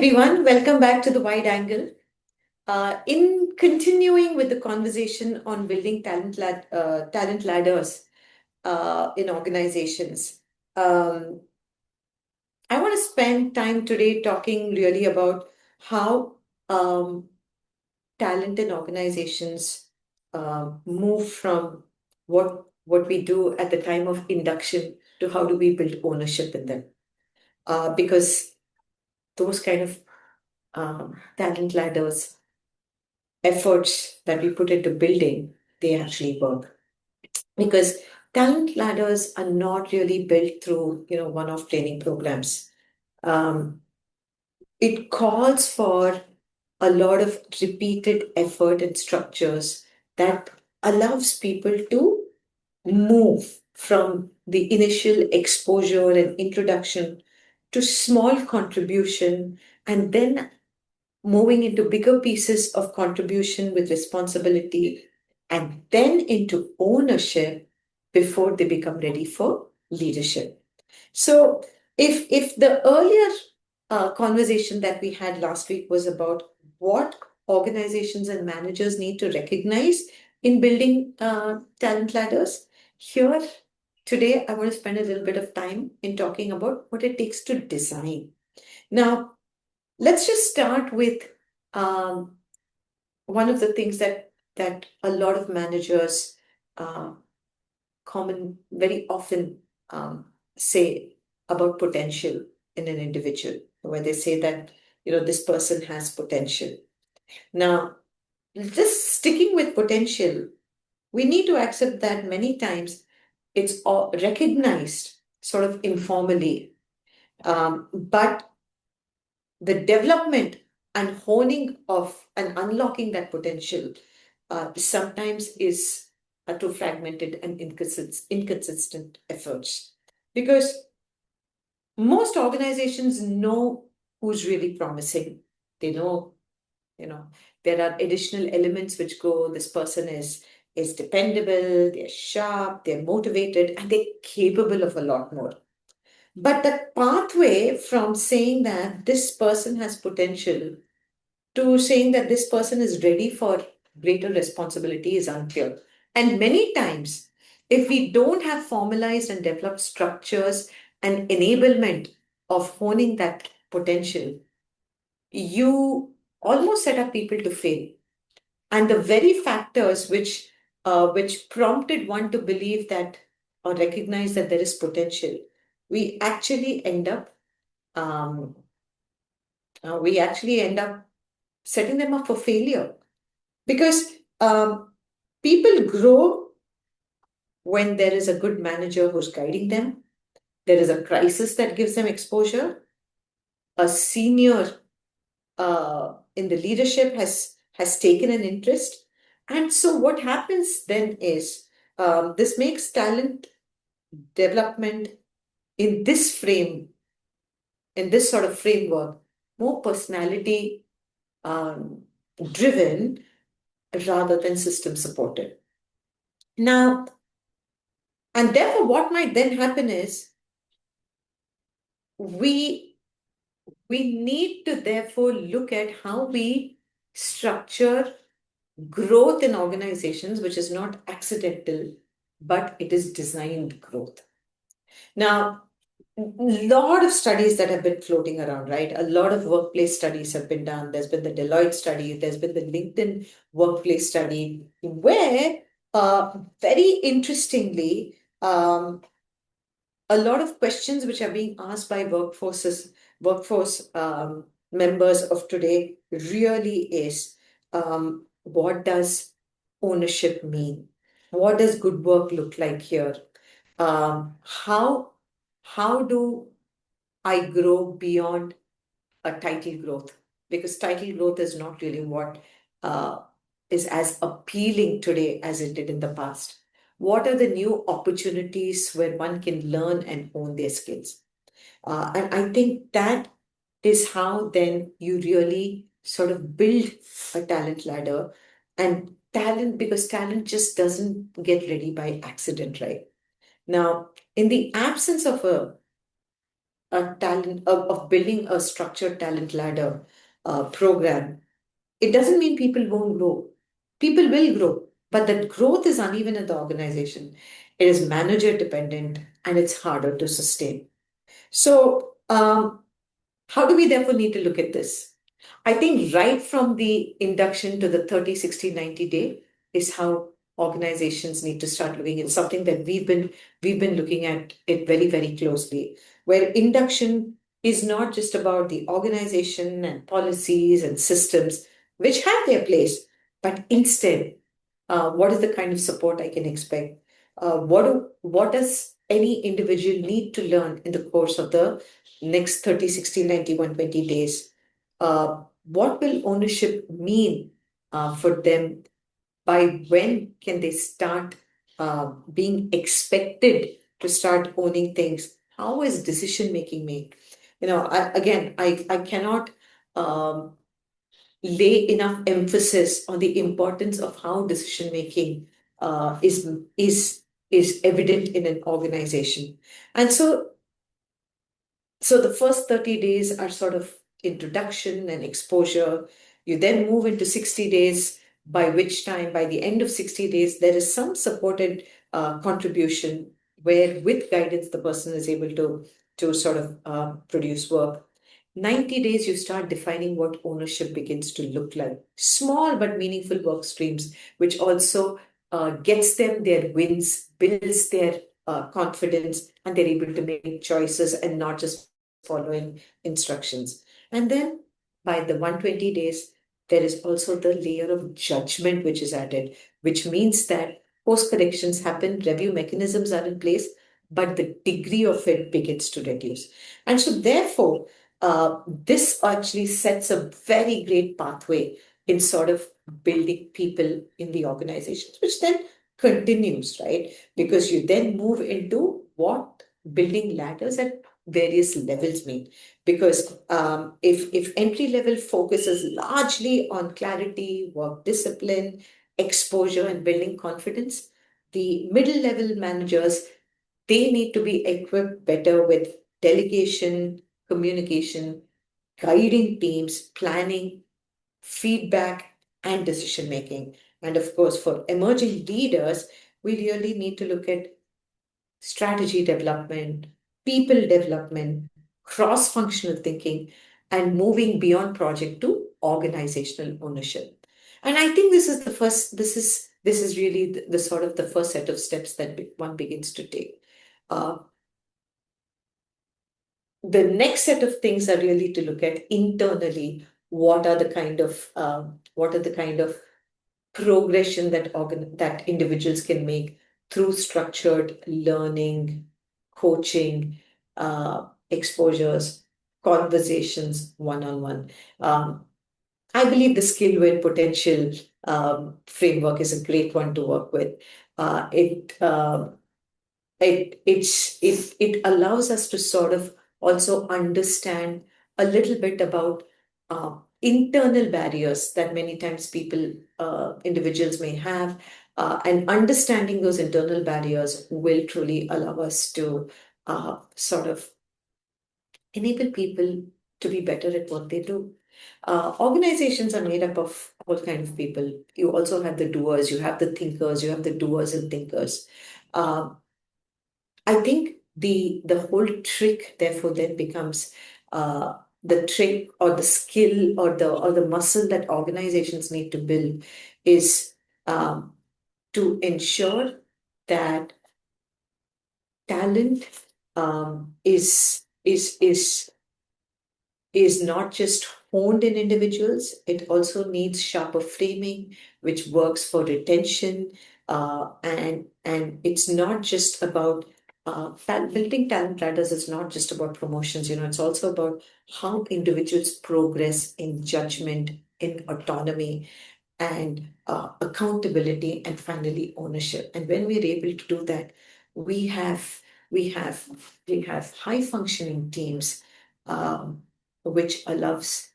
everyone, welcome back to the Wide Angle. In continuing with the conversation on building talent ladders in organizations, um, I want to spend time today talking really about how um, talent in organizations move from what we do at the time of induction to how do we build ownership in them. Because those kind of talent ladders efforts that we put into building, they actually work. Because talent ladders are not really built through, one-off training programs. Um, it calls for a lot of repeated effort and structures that allows people to move from the initial exposure and introduction to small contribution and then moving into bigger pieces of contribution with responsibility and then into ownership before they become ready for leadership. So if the earlier conversation that we had last week was about what organizations and managers need to recognize in building talent ladders, here today I want to spend a little bit of time in talking about what it takes to design. Now, let's just start with um, one of the things that a lot of managers uh, very often say about potential in an individual, where they say that this person has potential. Now, just sticking with potential, we need to accept that many times it's all recognized sort of informally, but the development and honing of and unlocking that potential sometimes is too fragmented and inconsistent efforts. Because most organizations know who's really promising. They know, you know, there are additional elements which go, this person is dependable, they're sharp, they're motivated, and they're capable of a lot more. But the pathway from saying that this person has potential to saying that this person is ready for greater responsibility is unclear. And many times, if we don't have formalized and developed structures and enablement of honing that potential, you almost set up people to fail. And the very factors which prompted one to believe that or recognize that there is potential, we actually end up um, we actually end up setting them up for failure. Because people grow when there is a good manager who's guiding them, there is a crisis that gives them exposure, a senior in the leadership has taken an interest. And so what happens then is this makes talent development in this frame, in this sort of framework, more personality um, driven rather than system supported. Now, and therefore, what might then happen is we we need to therefore look at how we structure growth in organizations, which is not accidental, but it is designed growth. Now, a lot of studies that have been floating around, right? A lot of workplace studies have been done. There's been the Deloitte study, there's been the LinkedIn workplace study, where very interestingly, a lot of questions which are being asked by workforce members of today really is what does ownership mean? What does good work look like here? How do I grow beyond a title growth? Because title growth is not really what uh, is as appealing today as it did in the past. What are the new opportunities where one can learn and own their skills? And I think that is how then you really sort of build a talent ladder. And talent, because talent just doesn't get ready by accident, right? Now, in the absence of a talent of building a structured talent ladder program, it doesn't mean people won't grow. People will grow, but that growth is uneven in the organization. It is manager dependent and it's harder to sustain. So, how do we therefore need to look at this? I think right from the induction to the 30, 60, 90 day is how organizations need to start looking. It's something that we've been looking at it very, very closely, where induction is not just about the organization and policies and systems, which have their place, but instead, what is the kind of support I can expect? What does any individual need to learn in the course of the next 30, 60, 90, 120 days? What will ownership mean for them? By when can they start being expected to start owning things? How is decision making made? I cannot um, lay enough emphasis on the importance of how decision making is is evident in an organization. And so the first 30 days are sort of introduction and exposure. You then move into 60 days, by which time, by the end of 60 days, there is some supported contribution where, with guidance, the person is able to sort of produce work. 90 days, you start defining what ownership begins to look like. Small but meaningful work streams, which also gets them their wins, builds their confidence, and they're able to make choices and not just following instructions. And then by the 120 days, there is also the layer of judgment which is added, which means that course corrections happen, review mechanisms are in place, but the degree of it begins to reduce. And so, therefore, this actually sets a very great pathway in sort of building people in the organizations, which then continues, right? Because you then move into what building ladders at various levels mean. Because if entry level focuses largely on clarity, work discipline, exposure, and building confidence, the middle level managers, they need to be equipped better with delegation, communication, guiding teams, planning, feedback, and decision making. And of course, for emerging leaders, we really need to look at strategy development, people development, cross functional thinking, and moving beyond project to organizational ownership. And I think this is the first, this is really the sort of the first set of steps that one begins to take. Uh, the next set of things are really to look at internally what are the kind of progression that individuals can make through structured learning, coaching, exposures, conversations, one-on-one. I believe the skill win potential framework is a great one to work with. It allows us to sort of also understand a little bit about internal barriers that many times individuals may have, and understanding those internal barriers will truly allow us to sort of enable people to be better at what they do. Organizations are made up of all kinds of people. You also have the doers, you have the thinkers, you have the doers and thinkers. Uh, I think the whole trick therefore then becomes the trick or the skill or the muscle that organizations need to build is um, to ensure that talent is not just honed in individuals, it also needs sharper framing, which works for retention. And it's not just about building talent ladders, it's not just about promotions, it's also about how individuals progress in judgment, in autonomy, and accountability, and finally ownership. And when we're able to do that, we have we have we have high functioning teams, um, which allows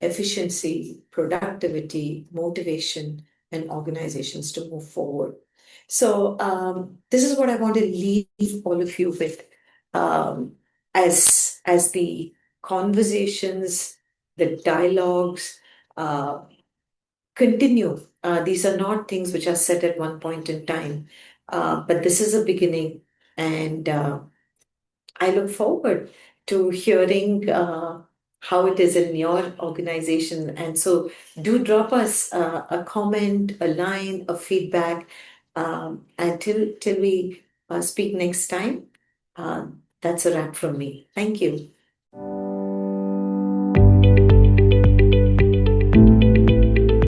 efficiency, productivity, motivation, and organizations to move forward. So this is what I want to leave all of you with, um, as as the conversations, the dialogues uh, continue. These are not things which are set at one point in time, but this is a beginning. And I look forward to hearing how it is in your organization. And so do drop us a comment, a line, a feedback. And till we speak next time, that's a wrap from me. Thank you.